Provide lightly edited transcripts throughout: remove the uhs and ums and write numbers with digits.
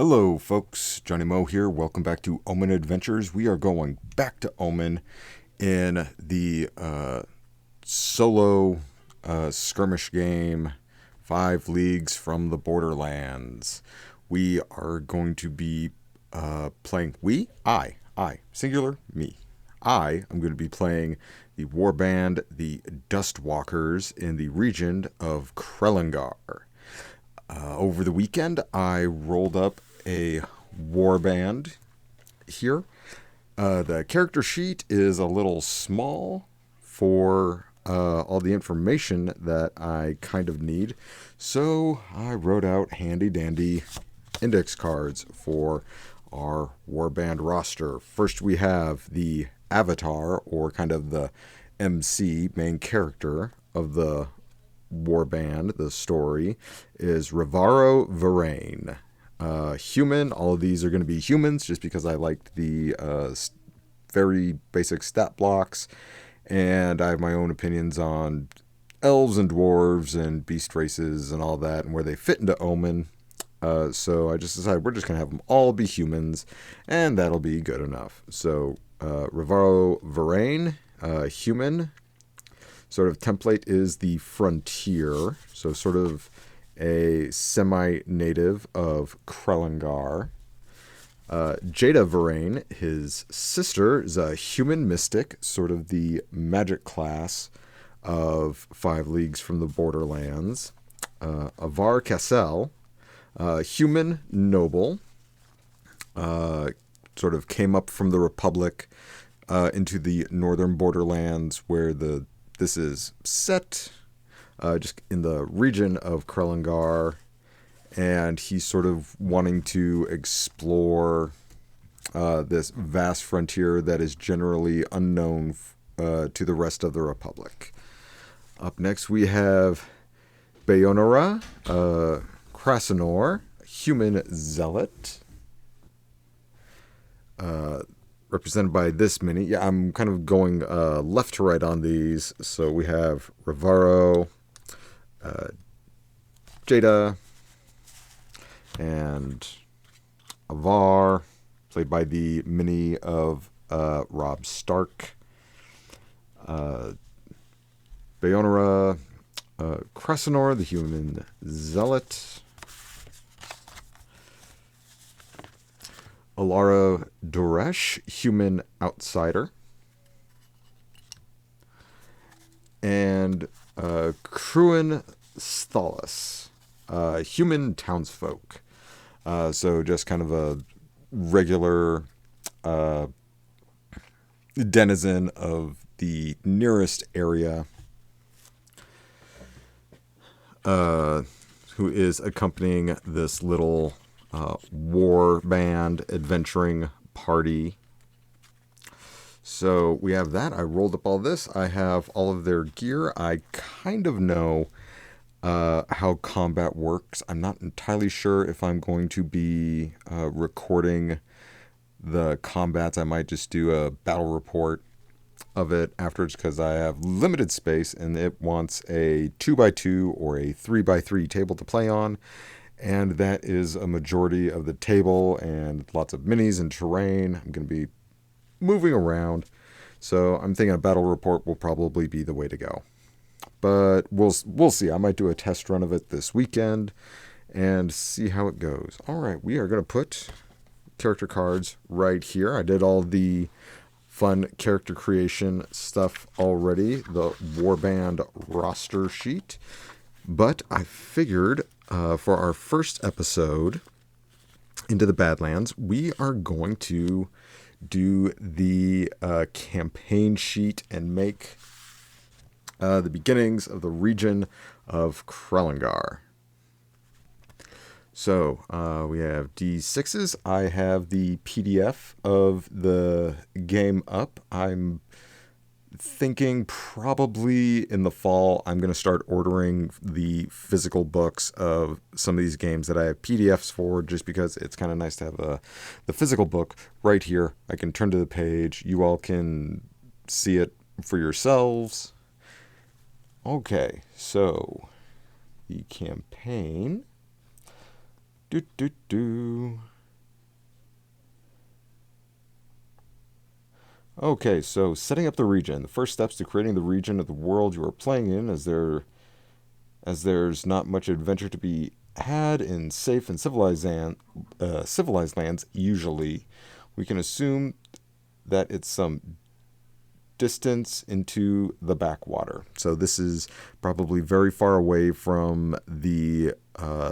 Hello, folks. Johnny Moe here. Welcome back to Omen Adventures. We are going back to Omen in the solo skirmish game, 5 Leagues from the Borderlands. We are going to be playing... singular, me. I am going to be playing the warband, the Dustwalkers, in the region of Krellingar. Over the weekend, I rolled up a warband here. The character sheet is a little small for all the information that I kind of need, so I wrote out handy-dandy index cards for our warband roster. First, we have the avatar, or kind of the MC, main character of the warband. The story is Rivaro Varain. Human. All of these are going to be humans just because I liked the very basic stat blocks, and I have my own opinions on elves and dwarves and beast races and all that and where they fit into Omen. So I just decided we're just going to have them all be humans, and that'll be good enough. So Rivaro Varain, human. Sort of template is the frontier, so sort of a semi-native of Krellingar. Jada Varain, his sister, is a human mystic, sort of the magic class of 5 Leagues from the Borderlands. Avar Cassel, human noble, sort of came up from the Republic into the Northern Borderlands, where this is set just in the region of Krellingar, and he's sort of wanting to explore this vast frontier that is generally unknown to the rest of the Republic. Up next, we have Bayonara Krasanor, human zealot. Represented by this mini. Yeah, I'm kind of going left to right on these. So we have Rivaro, Jada, and Avar, played by the mini of Rob Stark. Bayonara Krasanor, the human zealot. Alara Duresh, human outsider. And Kruin Stalas, human townsfolk. So just kind of a regular denizen of the nearest area, who is accompanying this little war band adventuring party. So we have that. I rolled up all this. I have all of their gear. I kind of know how combat works. I'm not entirely sure if I'm going to be recording the combats. I might just do a battle report of it afterwards, because I have limited space and it wants a 2x2 or a 3x3 table to play on. And that is a majority of the table, and lots of minis and terrain. I'm going to be moving around, so I'm thinking a battle report will probably be the way to go. But we'll see. I might do a test run of it this weekend and see how it goes. All right, we are going to put character cards right here. I did all the fun character creation stuff already, the warband roster sheet. But I figured for our first episode into the Badlands, we are going to do the campaign sheet and make the beginnings of the region of Krellingar. So we have D6s. I have the PDF of the game up. I'm thinking probably in the fall I'm going to start ordering the physical books of some of these games that I have PDFs for, just because it's kind of nice to have the physical book right here. I can turn to the page. You all can see it for yourselves. Okay, so the campaign Do do do. Okay, so setting up the region. The first steps to creating the region of the world you are playing in, as there's not much adventure to be had in safe and civilized lands. Usually, we can assume that it's some distance into the backwater. So this is probably very far away from the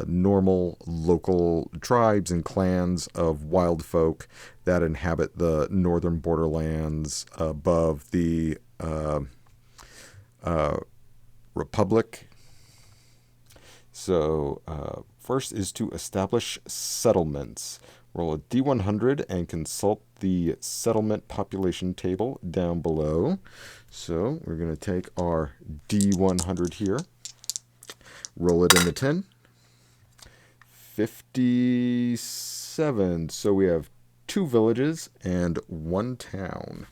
normal local tribes and clans of wild folk that inhabit the northern borderlands above the Republic. So first is to establish settlements. Roll a D100 and consult the settlement population table down below. So we're going to take our D100 here, roll it in the 10. 57. So we have 2 villages and 1 town.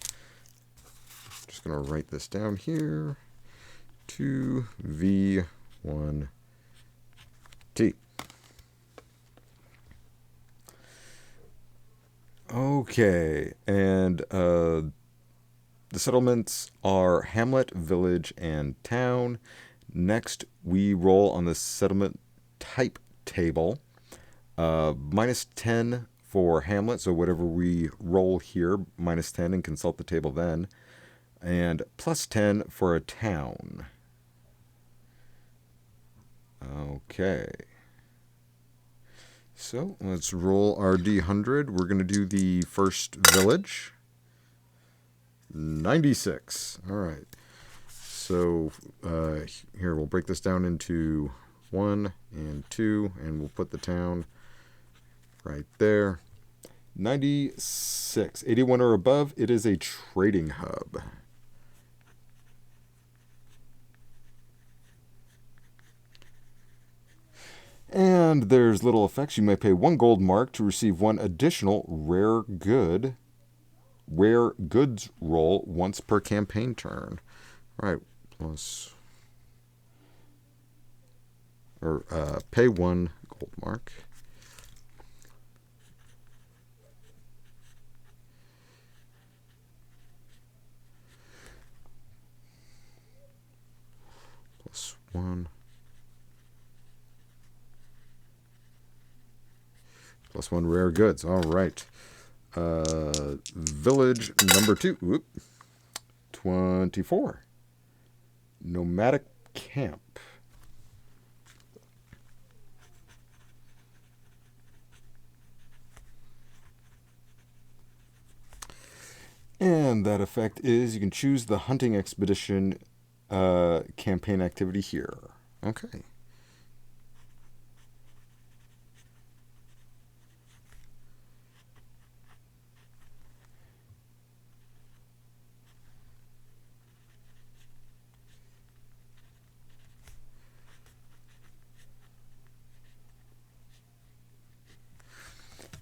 Just going to write this down here. 2V1T. Okay, and the settlements are hamlet, village, and town. Next, we roll on the settlement type table. Minus 10 for hamlet, so whatever we roll here, minus 10, and consult the table then. And plus 10 for a town. Okay. So let's roll our D100. We're going to do the first village. 96. All right. So here, we'll break this down into 1 and 2, and we'll put the town right there. 96. 81 or above, it is a trading hub. And there's little effects. You may pay 1 gold mark to receive 1 additional rare goods roll once per campaign turn. All right, pay 1 gold mark. Plus 1. Plus 1 rare goods. All right. Village number 2. Whoop. 24. Nomadic camp. And that effect is you can choose the hunting expedition campaign activity here. Okay.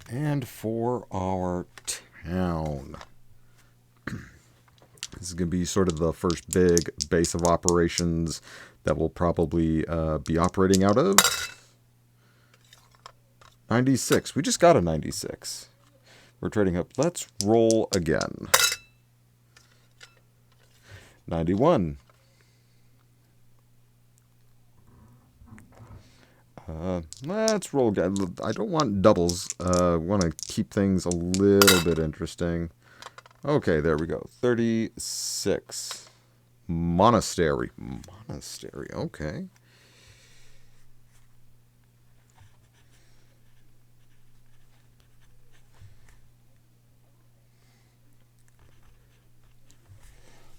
And for our town, this is going to be sort of the first big base of operations that we'll probably be operating out of. 96. We just got a 96. We're trading up. Let's roll again. 91. Let's roll again. I don't want doubles. I want to keep things a little bit interesting. Okay, there we go. 36. Monastery. Monastery, okay.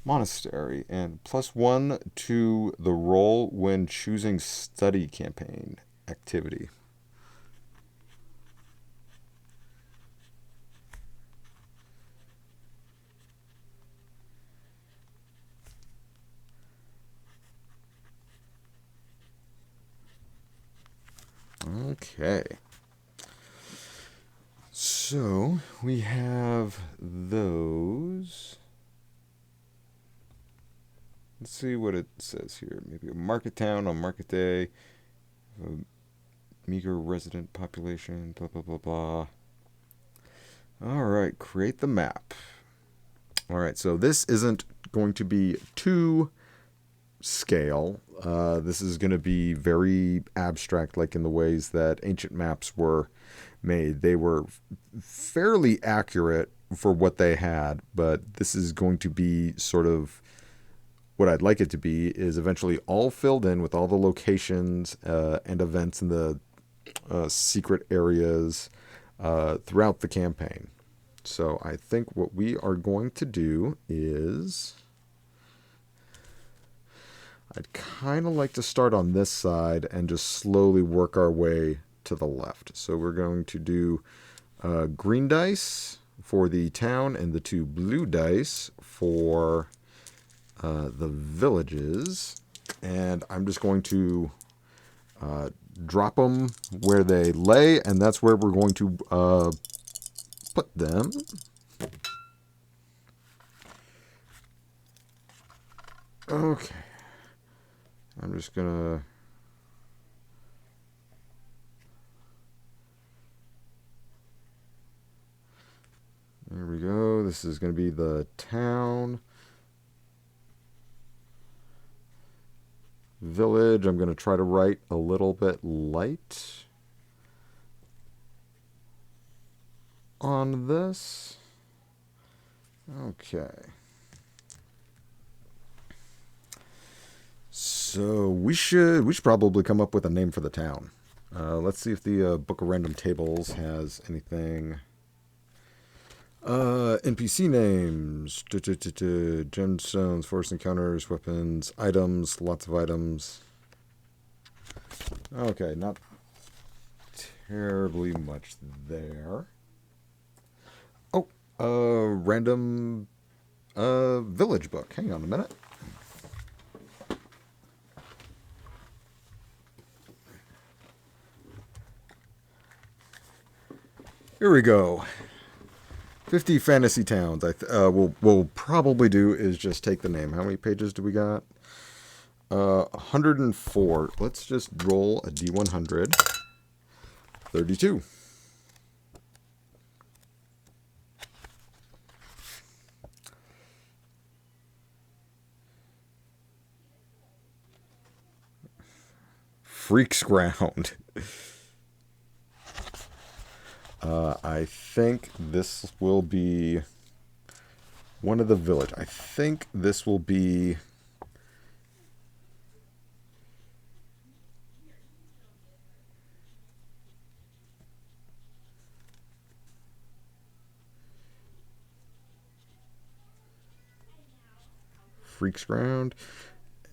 Monastery, and plus 1 to the roll when choosing study campaign activity. Okay. So we have those. Let's see what it says here. Maybe a market town on market day. Meager resident population, blah, blah, blah, blah. All right, create the map. All right, so this isn't going to be to scale. This is going to be very abstract, like in the ways that ancient maps were made. They were fairly accurate for what they had, but this is going to be sort of what I'd like it to be is eventually all filled in with all the locations and events in the secret areas throughout the campaign. So I think what we are going to do is I'd kind of like to start on this side and just slowly work our way to the left. So we're going to do green dice for the town and the 2 blue dice for the villages. And I'm just going to drop them where they lay, and that's where we're going to put them. Okay. I'm just gonna there we go. This is gonna be the town. Village, I'm gonna try to write a little bit light on this. Okay. So we should probably come up with a name for the town. Let's see if the Book of Random Tables has anything. NPC names, gemstones, forest encounters, weapons, items, lots of items. Okay, not terribly much there. Oh, random village book. Hang on a minute. Here we go. 50 fantasy towns. We'll probably do is just take the name. How many pages do we got? 104. Let's just roll a D100. 32. Freaks Ground. I think this will be one of the village. I think this will be Freaks Ground.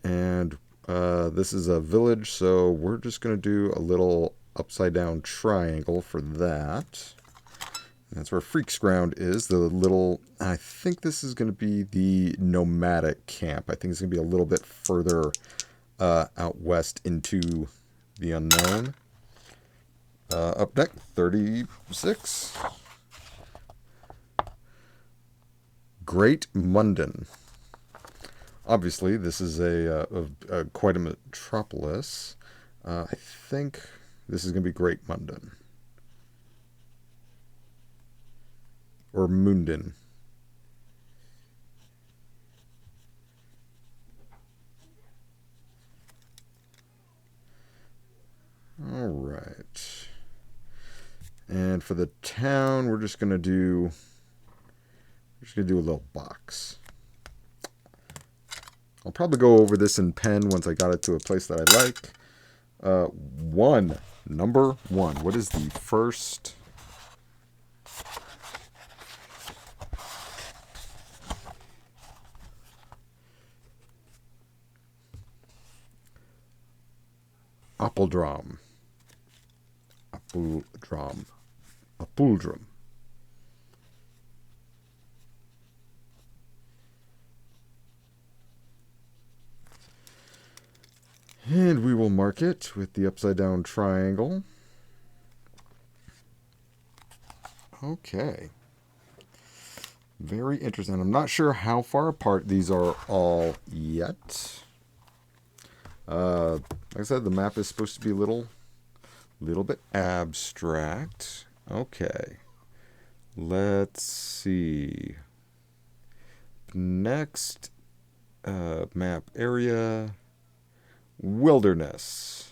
And this is a village, so we're just going to do a little upside down triangle for that. And that's where Freaks Ground is. The little, I think this is going to be the nomadic camp. I think it's going to be a little bit further out west into the unknown. Up next, 36. Great Munden. Obviously, this is quite a metropolis. I think this is going to be Great Munden. Or Munden. All right. And for the town, we're just going to do a little box. I'll probably go over this in pen once I got it to a place that I like. Number 1. What is the first? Appuldram. And we will mark it with the upside down triangle. Okay. Very interesting. I'm not sure how far apart these are all yet. Like I said, the map is supposed to be a little Little bit abstract. Okay. Let's see. Next map area. Wilderness.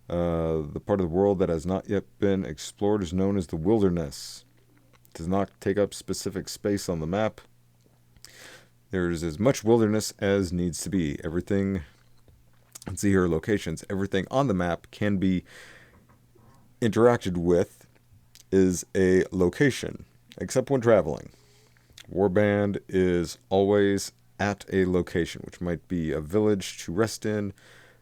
The part of the world that has not yet been explored is known as the wilderness. It does not take up specific space on the map. There is as much wilderness as needs to be. Everything, let's see here, locations. Everything on the map can be interacted with is a location, except when traveling. Warband is always at a location, which might be a village to rest in,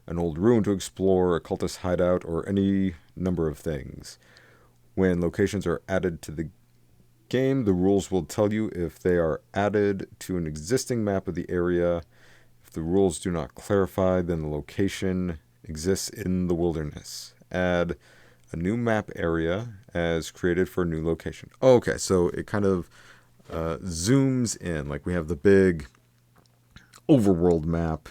an old ruin to explore, a cultist hideout, or any number of things. When locations are added to the game, the rules will tell you if they are added to an existing map of the area. If the rules do not clarify, then the location exists in the wilderness. Add a new map area as created for a new location. Okay, so it kind of zooms in. Like we have the big overworld map,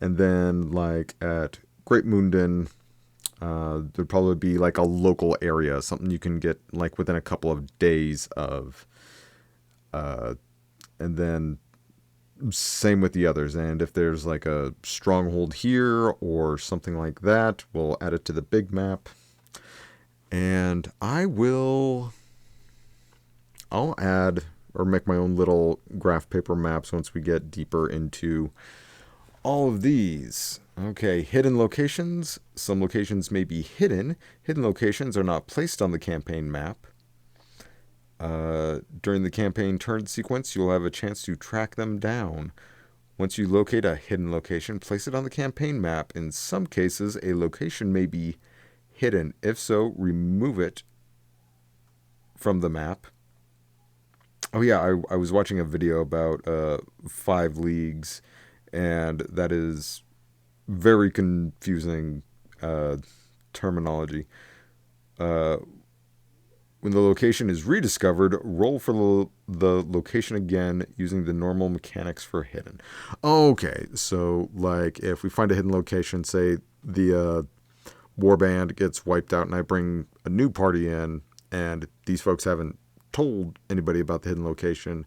and then like at Great Moondin, there'd probably be like a local area, something you can get like within a couple of days of. And then same with the others. And if there's like a stronghold here or something like that, we'll add it to the big map. And I'll add or make my own little graph paper maps once we get deeper into all of these. Okay, hidden locations. Some locations may be hidden. Hidden locations are not placed on the campaign map. During the campaign turn sequence, you'll have a chance to track them down. Once you locate a hidden location, place it on the campaign map. In some cases, a location may be hidden. If so, remove it from the map. Oh yeah, I was watching a video about 5 leagues, and that is very confusing terminology. When the location is rediscovered, roll for the location again using the normal mechanics for hidden. Okay, so like if we find a hidden location, say the warband gets wiped out and I bring a new party in, and these folks haven't told anybody about the hidden location,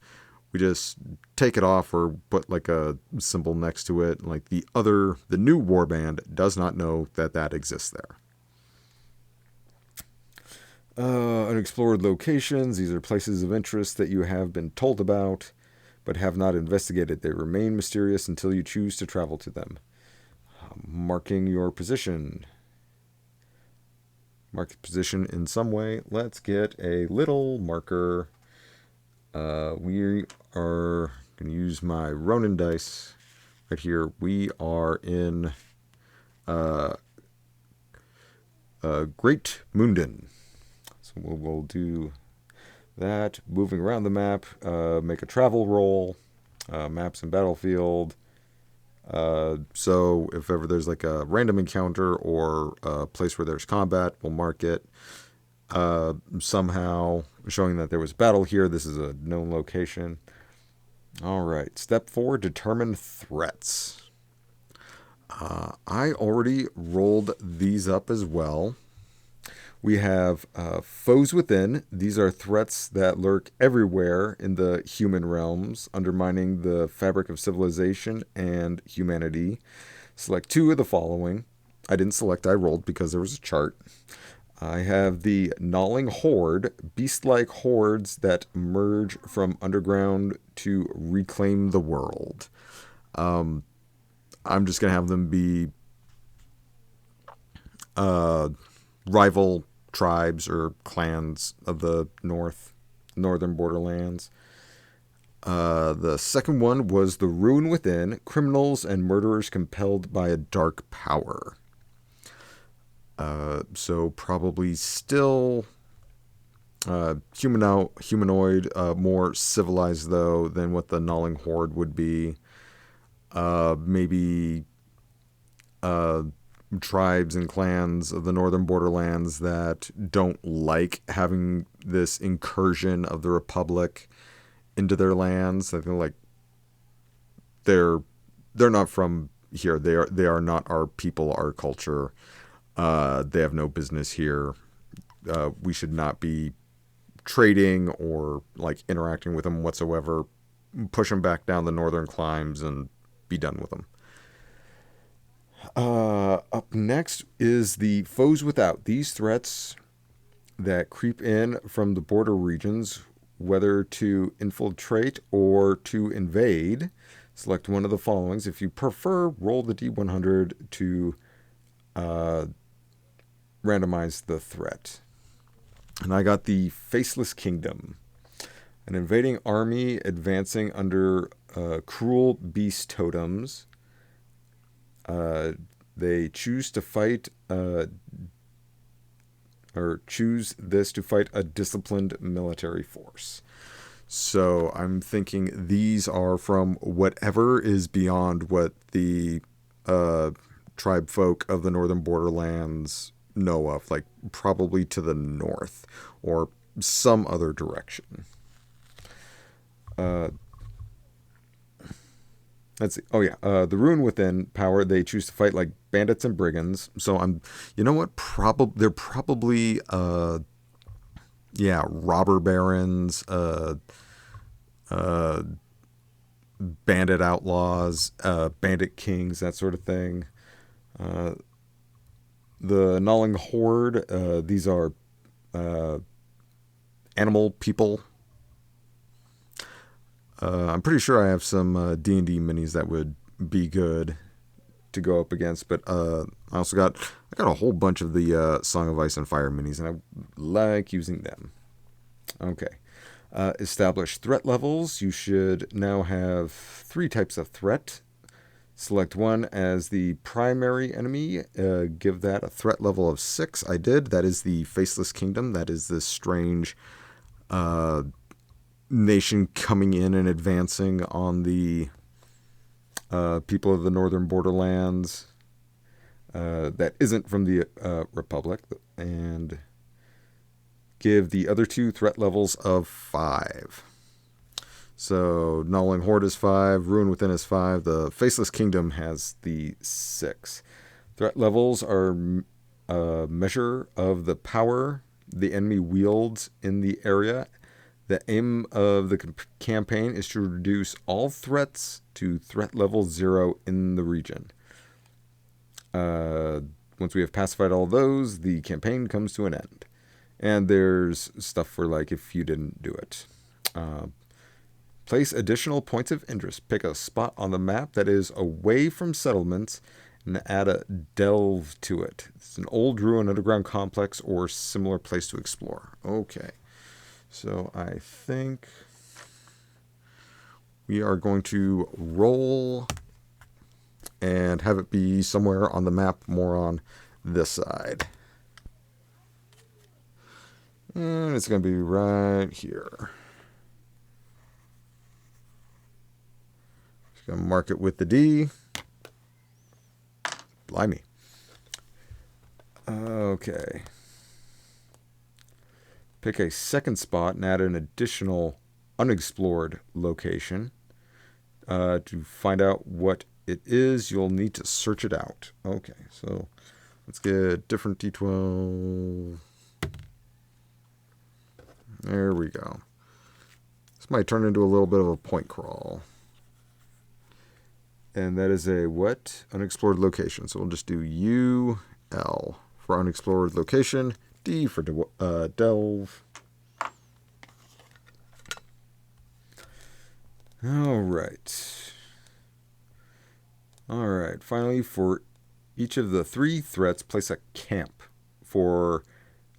we just take it off or put like a symbol next to it. Like the new warband does not know that exists there. Unexplored locations. These are places of interest that you have been told about but have not investigated. They remain mysterious until you choose to travel to them. Marking your position. Mark the position in some way. Let's get a little marker. We are going to use my Ronin dice right here. We are in Great Moondin. So we'll do that. Moving around the map. Make a travel roll. Maps and battlefield. So if ever there's like a random encounter or a place where there's combat, we'll mark it. Somehow showing that there was battle here. This is a known location. All right. Step 4, determine threats. I already rolled these up as well. We have foes within. These are threats that lurk everywhere in the human realms, undermining the fabric of civilization and humanity. Select 2 of the following. I didn't select, I rolled because there was a chart. I have the gnawing horde, beast-like hordes that emerge from underground to reclaim the world. I'm just going to have them be rival tribes or clans of the Northern Borderlands. The second one was the ruin within, criminals and murderers compelled by a dark power. So probably still humanoid, more civilized though than what the gnawing horde would be. Maybe tribes and clans of the Northern Borderlands that don't like having this incursion of the Republic into their lands. I feel like they're not from here. They are not our people, our culture. They have no business here. We should not be trading or like interacting with them whatsoever. Push them back down the northern climes and be done with them. Up next is the foes without. These threats that creep in from the border regions, whether to infiltrate or to invade. Select one of the followings. If you prefer, roll the D100 to randomize the threat. And I got the Faceless Kingdom. An invading army advancing under cruel beast totems. They choose to fight, or choose this to fight a disciplined military force. So I'm thinking these are from whatever is beyond what the tribe folk of the Northern Borderlands know of, like probably to the north or some other direction. Let's see. Oh yeah, the Ruin Within power. They choose to fight like bandits and brigands. So you know what? They're probably, robber barons, bandit outlaws, bandit kings, that sort of thing. The Gnawing Horde. These are animal people. I'm pretty sure I have some D&D minis that would be good to go up against, but I got a whole bunch of the Song of Ice and Fire minis, and I like using them. Okay. Establish threat levels. You should now have 3 types of threat. Select one as the primary enemy. Give that a threat level of 6. I did. That is the Faceless Kingdom. That is this strange nation coming in and advancing on the people of the Northern Borderlands that isn't from the Republic. And give the other 2 threat levels of 5. So Gnawing Horde is 5, Ruin Within is 5, the Faceless Kingdom has the 6. Threat levels are a measure of the power the enemy wields in the area. The aim of the campaign is to reduce all threats to threat level 0 in the region. Once we have pacified all those, the campaign comes to an end. And there's stuff for like if you didn't do it. Place additional points of interest. Pick a spot on the map that is away from settlements and add a delve to it. It's an old ruin underground complex or similar place to explore. Okay. So I think we are going to roll and have it be somewhere on the map more on this side. And it's going to be right here. Just going to mark it with the D. Blimey. Okay. Pick a second spot and add an additional unexplored location. To find out what it is, you'll need to search it out. Okay, so let's get a different D12. There we go. This might turn into a little bit of a point crawl. And that is a what? Unexplored location. So we'll just do UL for unexplored location. D for delve. All right. Finally, for each of the 3 threats, place a camp for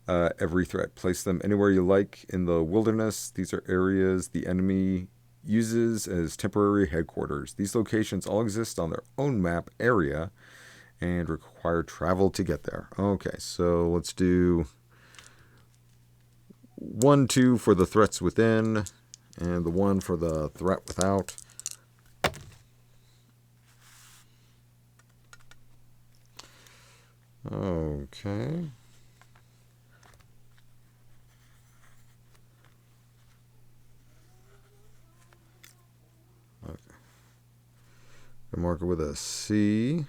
every threat. Place them anywhere you like in the wilderness. These are areas the enemy uses as temporary headquarters. These locations all exist on their own map area and require travel to get there. Okay, so let's do 1, 2 for the threats within, and the 1 for the threat without. Okay. mark it with a C.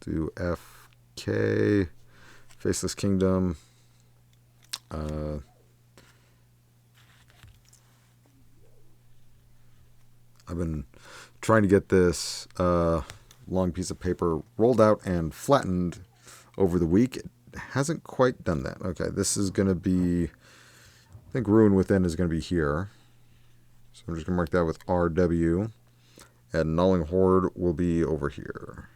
Do FK. Faceless Kingdom. I've been trying to get this long piece of paper rolled out and flattened over the week. It hasn't quite done that. Okay, this is going to be, I think Ruin Within is going to be here. So I'm just going to mark that with RW. And Gnawing Horde will be over here.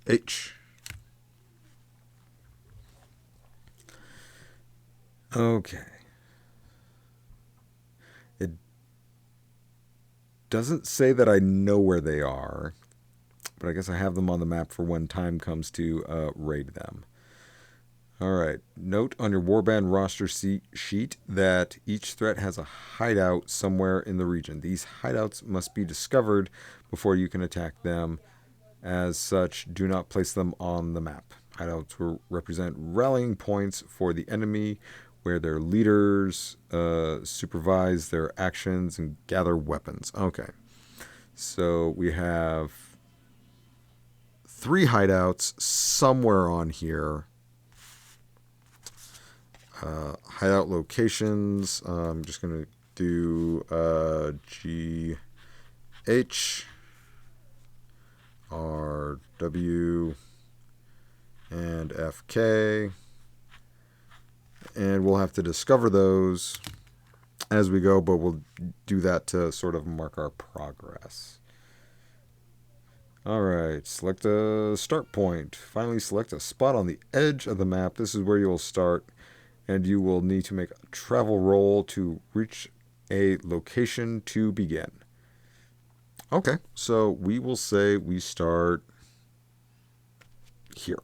GH. Okay. It doesn't say that I know where they are, but I guess I have them on the map for when time comes to raid them. Alright, note on your warband roster sheet that each threat has a hideout somewhere in the region. These hideouts must be discovered before you can attack them. As such, do not place them on the map. Hideouts will represent rallying points for the enemy, where their leaders supervise their actions and gather weapons. Okay, so we have 3 hideouts somewhere on here. Hideout locations. I'm just going to do GH, RW, and FK. And we'll have to discover those as we go, but we'll do that to sort of mark our progress. Alright, select a start point. Finally select a spot on the edge of the map. This is where you will start, and you will need to make a travel roll to reach a location to begin. Okay, so we will say we start here.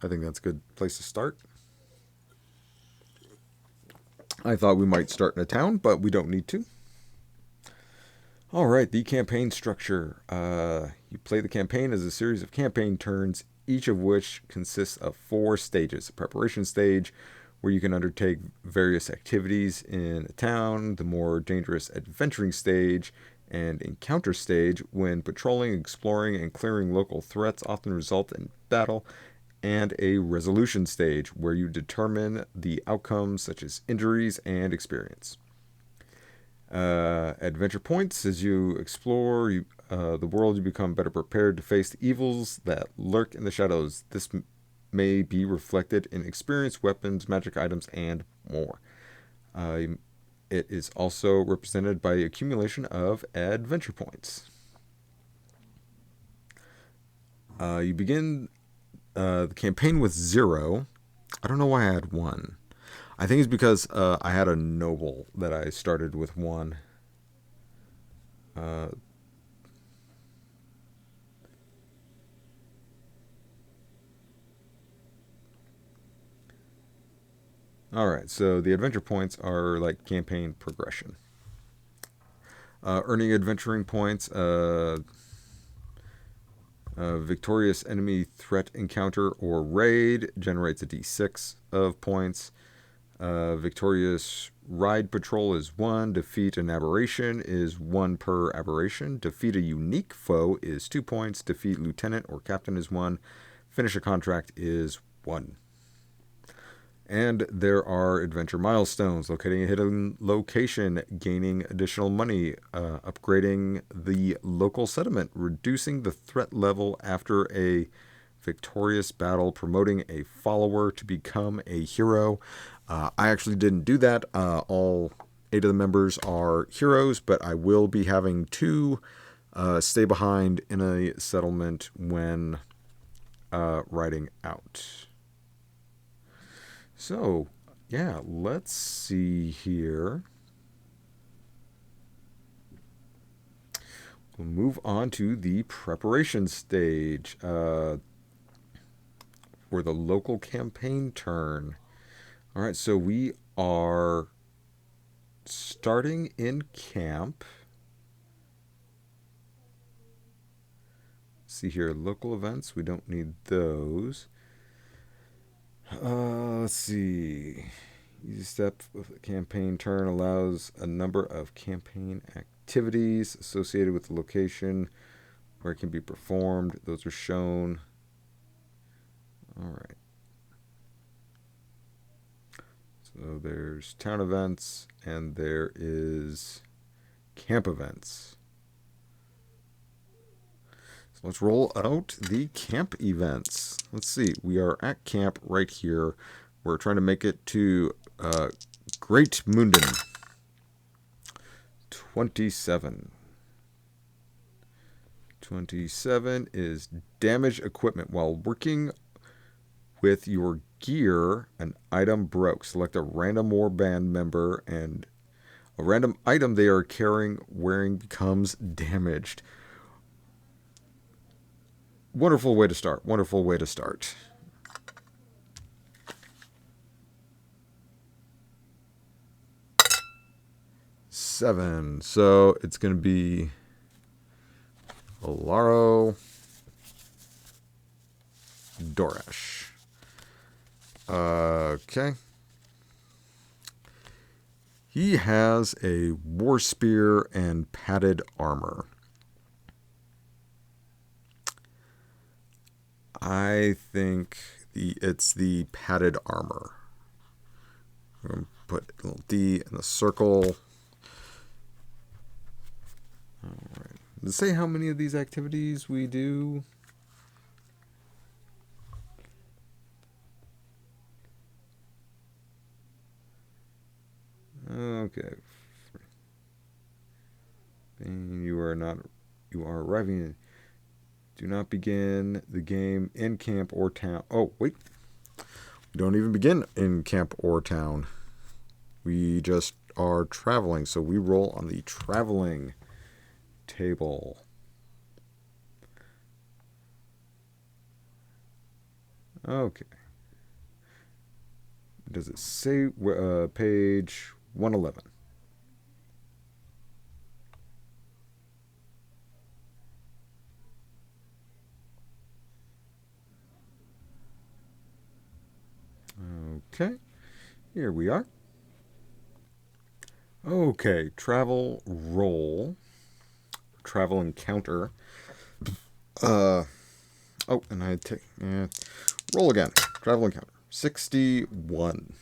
I think that's a good place to start. I thought we might start in a town, but we don't need to. Alright, the campaign structure. You play the campaign as a series of campaign turns, each of which consists of 4 stages. A preparation stage, where you can undertake various activities in a town, the more dangerous adventuring stage, and encounter stage, when patrolling, exploring, and clearing local threats often result in battle, and a resolution stage, where you determine the outcomes such as injuries and experience. Adventure points. As you explore the world, you become better prepared to face the evils that lurk in the shadows. This may be reflected in experience, weapons, magic items, and more. It is also represented by the accumulation of adventure points. You begin the campaign with 0. I don't know why I had 1. I think it's because I had a noble that I started with 1. Alright, so the adventure points are like campaign progression. Earning adventuring points. Victorious enemy threat encounter or raid generates a d6 of points. Victorious ride patrol is 1. Defeat an aberration is 1 per aberration. Defeat a unique foe is 2 points. Defeat lieutenant or captain is 1. Finish a contract is 1. And there are adventure milestones: locating a hidden location, gaining additional money, upgrading the local settlement, reducing the threat level after a victorious battle, promoting a follower to become a hero. I actually didn't do that. All 8 of the members are heroes, but I will be having 2 stay behind in a settlement when riding out. So, yeah, let's see here. We'll move on to the preparation stage for the local campaign turn. All right, so we are starting in camp. See here, local events, we don't need those. Let's see. Easy step of the campaign turn allows a number of campaign activities associated with the location where it can be performed. Those are shown. All right. So there's town events and there is camp events. So let's roll out the camp events. Let's see. We are at camp right here. We're trying to make it to Great Munden. 27. 27 is damage equipment. While working with your gear, an item broke. Select a random warband member and a random item they are wearing becomes damaged. Wonderful way to start. Wonderful way to start. Seven. So it's going to be Olaro Doresh. Okay. He has a war spear and padded armor. I think it's the padded armor. I'm going to put a little D in the circle. All right. Does it say how many of these activities we do? Okay. And you are arriving. Do not begin the game in camp or town. Oh, wait. We don't even begin in camp or town. We just are traveling. So we roll on the traveling table. Okay. Does it say page 111? Okay. Here we are. Okay. Travel roll. Travel encounter. Oh, and I take roll again. Travel encounter. 61.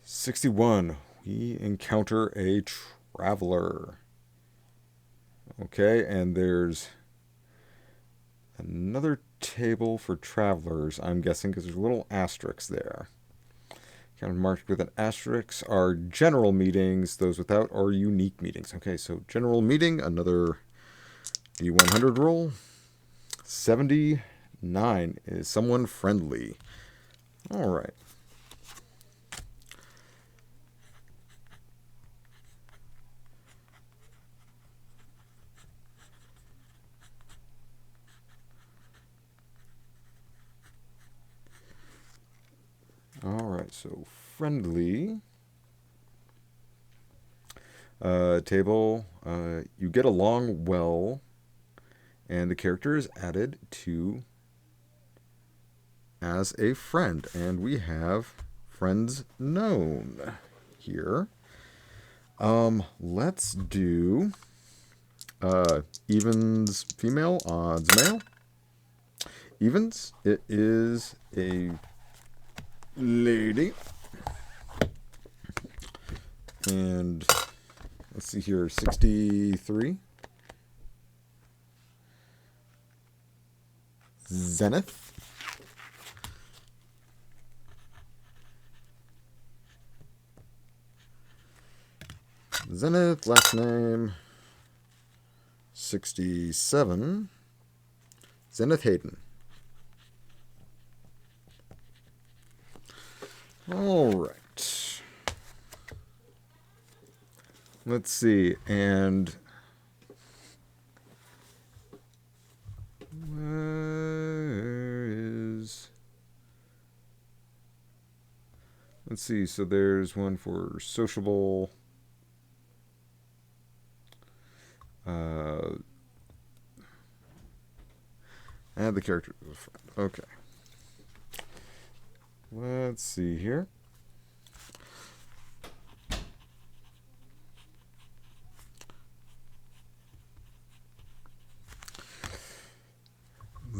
61. We encounter a traveler. Okay, and there's another table for travelers, I'm guessing, because there's a little asterisk there. Kind of marked with an asterisk are general meetings. Those without are unique meetings. Okay, so general meeting, another D100 roll. 79 is someone friendly. All right. All right, so friendly. Table. You get along well, and the character is added to as a friend, and we have friends known here. Let's do evens female, odds male. Evens, it is a lady. And let's see here, 63. Zenith. Zenith, last name 67. Zenith Hayden. All right. Let's see. And where is... Let's see. So there's one for sociable. Add the character to the friend. Okay. Let's see here.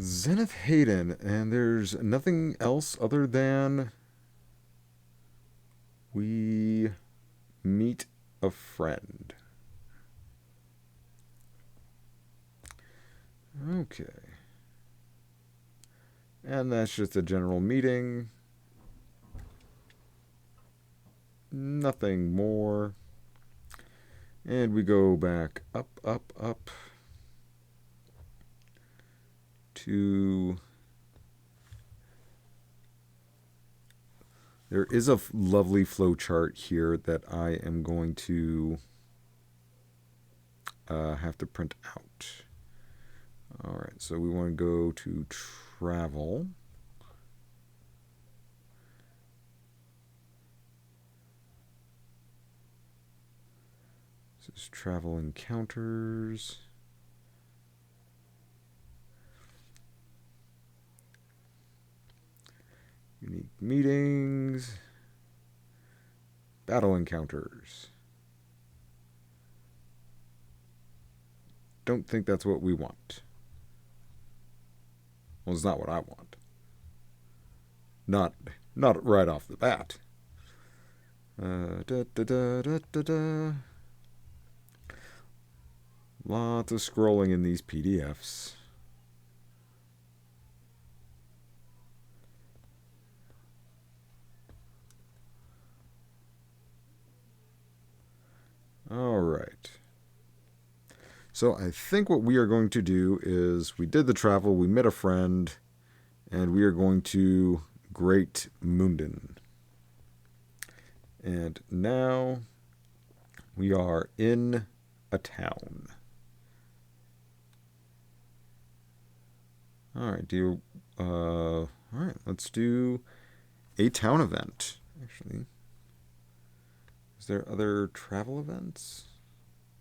Zenith Hayden, and there's nothing else other than we meet a friend. Okay. And that's just a general meeting. Nothing more. And we go back up, up, up to... There is a lovely flow chart here that I am going to have to print out. All right, so we want to go to travel. This is travel encounters. Unique meetings. Battle encounters. Don't think that's what we want. Well, it's not what I want. Not right off the bat. Lots of scrolling in these PDFs. All right. So I think what we are going to do is we did the travel, we met a friend, and we are going to Great Munden. And now we are in a town. All right, let's do a town event, actually. Is there other travel events?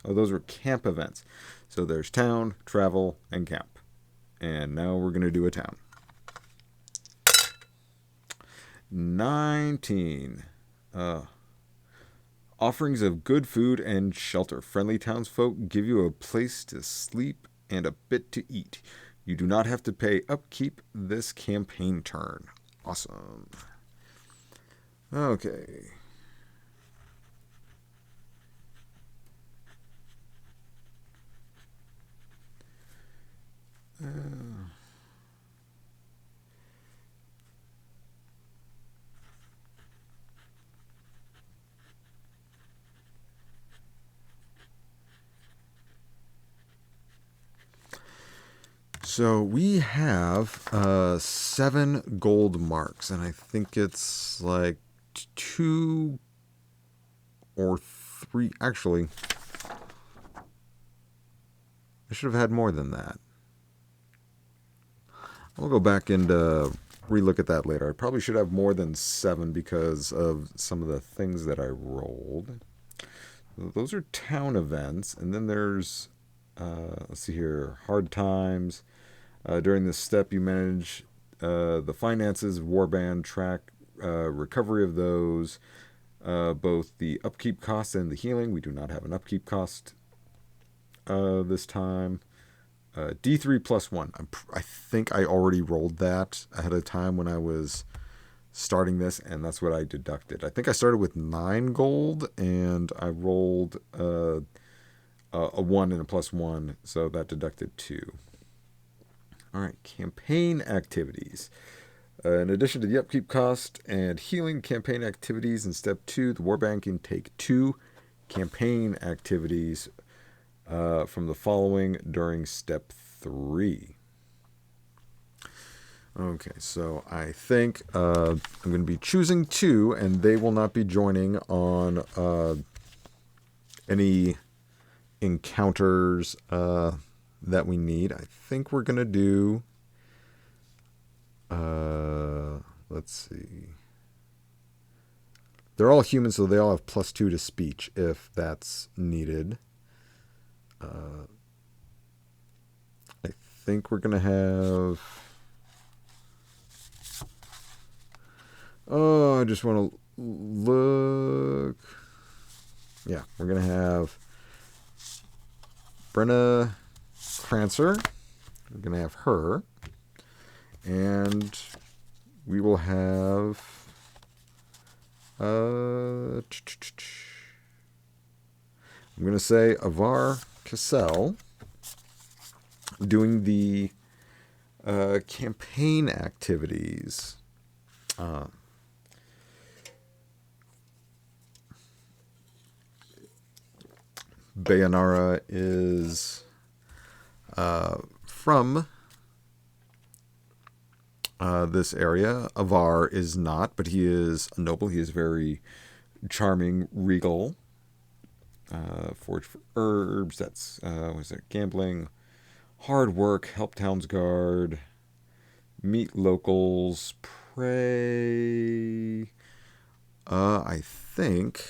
Oh, those were camp events. So there's town, travel, and camp. And now we're going to do a town. 19. Offerings of good food and shelter. Friendly townsfolk give you a place to sleep and a bit to eat. You do not have to pay upkeep this campaign turn. Awesome. Okay. So we have 7 gold marks, and I think it's like 2 or 3. Actually, I should have had more than that. I'll go back and relook at that later. I probably should have more than 7 because of some of the things that I rolled. So those are town events, and then there's, let's see here, hard times. During this step, you manage the finances, warband, track recovery of those, both the upkeep cost and the healing. We do not have an upkeep cost this time. D3 plus 1. I think I already rolled that ahead of time when I was starting this, and that's what I deducted. I think I started with 9 gold, and I rolled a 1 and a plus 1, so that deducted 2. All right, campaign activities. In addition to the upkeep cost and healing campaign activities in step 2, the warband can take 2 campaign activities from the following during step 3. Okay, so I think I'm going to be choosing 2, and they will not be joining on any encounters that we need. I think we're going to do, let's see. They're all human, so they all have plus 2 to speech if that's needed. I think we're going to have... Oh, I just want to look. Yeah, we're going to have Brenna Crancer. We're going to have her. And we will have... I'm going to say Avar Cassell doing the campaign activities. Bayanara is from this area. Avar is not, but he is a noble. He is very charming, regal. Forge for herbs. That's what is it? Gambling, hard work, help towns guard, meet locals, pray. I think.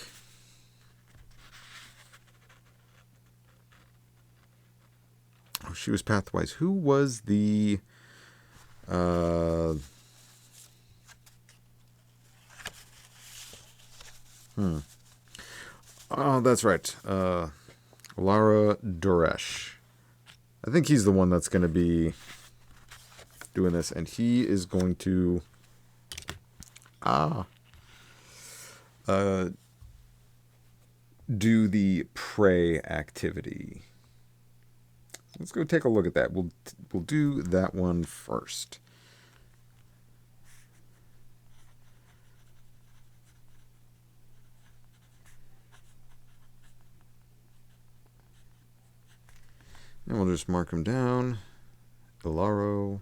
Oh, she was pathwise. Who was the? Oh, that's right. Lara Doresh. I think he's the one that's going to be doing this, and he is going to do the pray activity. Let's go take a look at that. We'll do that one first. And we'll just mark them down. Ilaro.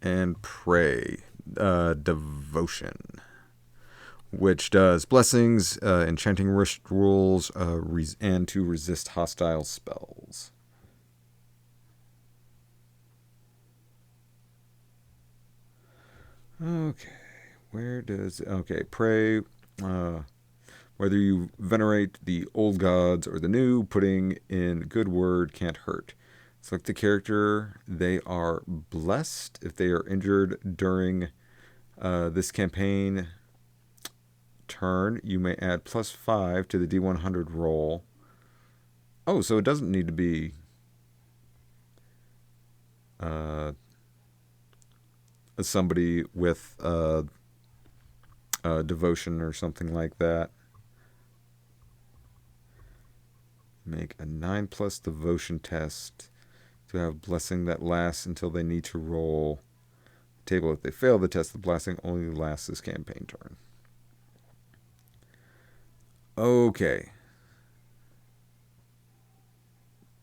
And pray. Devotion. Which does blessings, enchanting rituals, and to resist hostile spells. Okay. Where does... Okay, pray. Whether you venerate the old gods or the new, putting in good word can't hurt. Select the character. They are blessed if they are injured during this campaign turn. You may add +5 to the D100 roll. Oh, so it doesn't need to be somebody with devotion or something like that. Make a 9+ devotion test to have blessing that lasts until they need to roll table. If they fail the test, the blessing only lasts this campaign turn. Okay.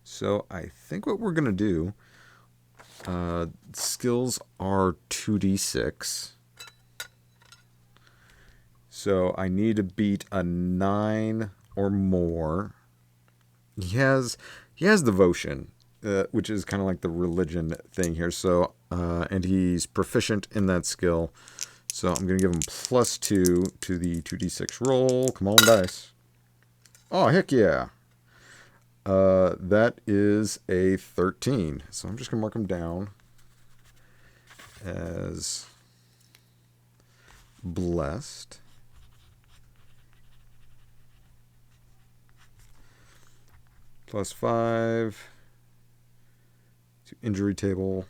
So I think what we're going to do, skills are 2d6. So I need to beat a 9 or more. He has devotion, which is kind of like the religion thing here. So, and he's proficient in that skill. So I'm going to give him +2 to the 2d6 roll. Come on, dice. Oh, heck yeah. That is a 13. So I'm just going to mark him down as blessed. +5 to injury table.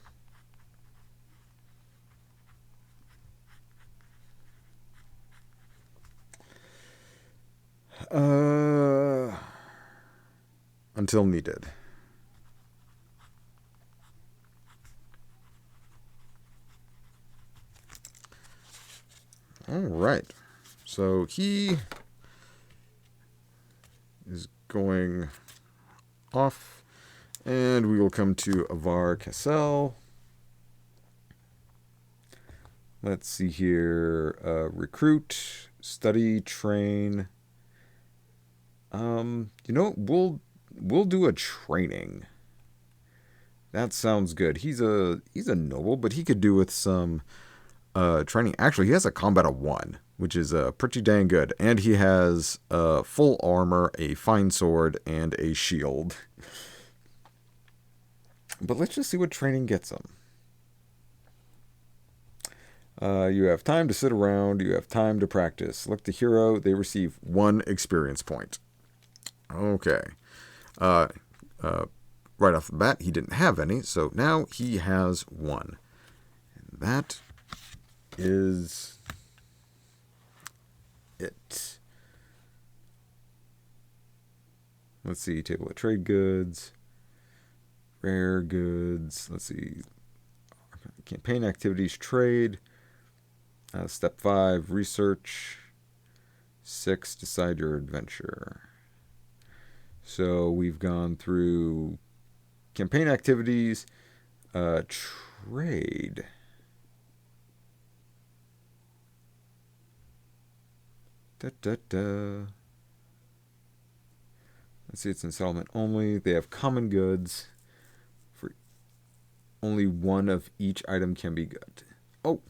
Until needed. All right. So he is going off, and we will come to Avar Cassell. Let's see here. Recruit, study, train. We'll do a training. That sounds good. He's a noble, but he could do with some training. Actually, he has a combat of 1, which is pretty dang good. And he has full armor, a fine sword, and a shield. But let's just see what training gets them. You have time to sit around. You have time to practice. Select the hero. They receive 1 experience point. Okay. Uh, right off the bat, he didn't have any, so now he has 1. And that is it. Let's see. Table of trade goods. Rare goods. Let's see. Campaign activities, trade. Step 5, research. 6, decide your adventure. So we've gone through campaign activities, trade. Let's see, it's in settlement only. They have common goods. For only 1 of each item can be good. Oh,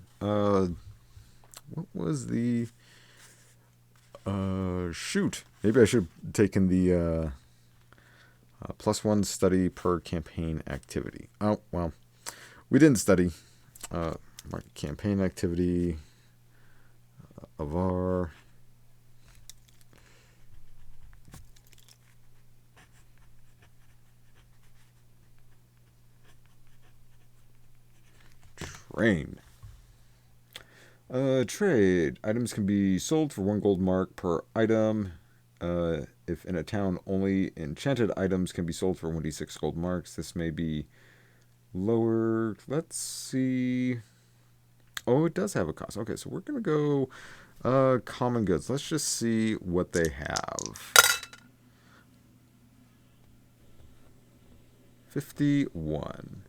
what was the... shoot. Maybe I should have taken the +1 study per campaign activity. Oh, well. We didn't study. Market campaign activity. Avar. Train. Trade. Items can be sold for 1 gold mark per item. If in a town, only enchanted items can be sold for 1d6 gold marks. This may be lower. Let's see. Oh, it does have a cost. Okay, so we're going to go common goods. Let's just see what they have. 51.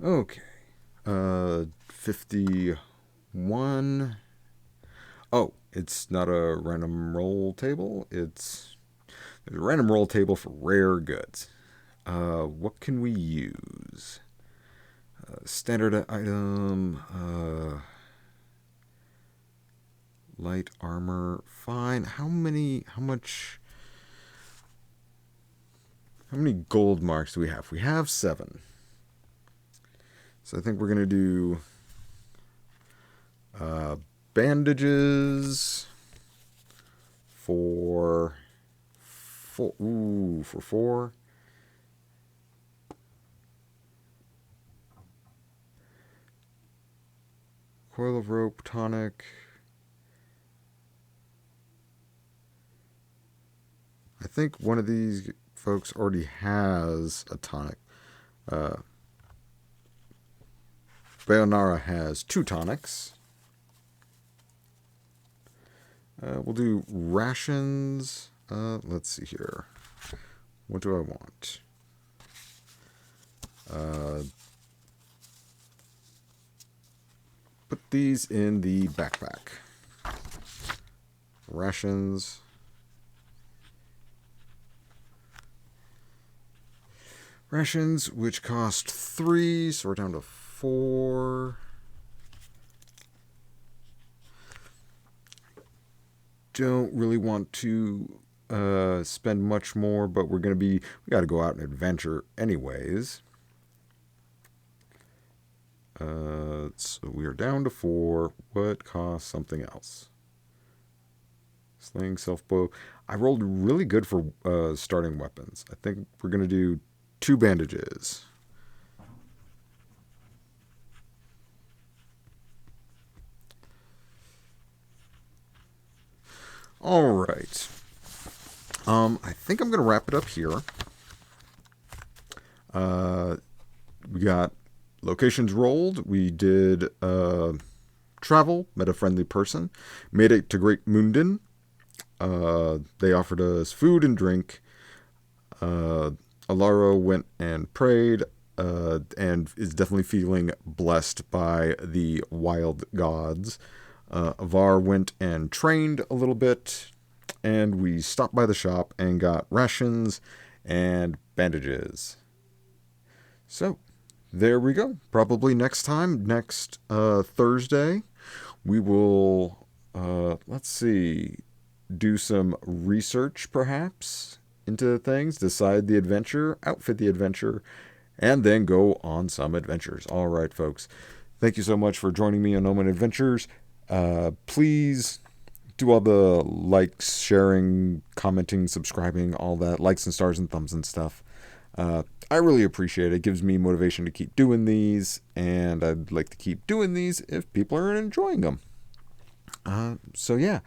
Okay. 51. Oh, it's not a random roll table. There's a random roll table for rare goods. What can we use? Standard item. Light armor. Fine. How many gold marks do we have? We have 7. So I think we're going to do bandages for 4. Ooh, for 4. Coil of rope, tonic. I think one of these folks already has a tonic. Bayonara has 2 tonics. We'll do rations. Let's see here. What do I want? Put these in the backpack. Rations. Rations, which cost 3, so we're down to 4. Don't really want to spend much more, but we got to go out and adventure anyways. So we are down to 4. What costs something else? Sling, self-bow. I rolled really good for starting weapons. I think we're going to do 2 bandages. All right. I think I'm going to wrap it up here. We got locations rolled. We did travel, met a friendly person, made it to Great Moondin. They offered us food and drink. Alaro went and prayed, and is definitely feeling blessed by the wild gods. Avar went and trained a little bit, and we stopped by the shop and got rations and bandages. So, there we go. Probably next time, next Thursday, we will, let's see, do some research perhaps, into things, decide the adventure, outfit the adventure, and then go on some adventures. All right, folks. Thank you so much for joining me on Omen Adventures. Please do all the likes, sharing, commenting, subscribing, all that, likes and stars and thumbs and stuff. I really appreciate it. It gives me motivation to keep doing these, and I'd like to keep doing these if people are enjoying them. So yeah,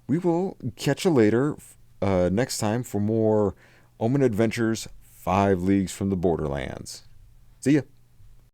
we will catch you later next time for more Omen Adventures 5 Leagues from the Borderlands. See ya.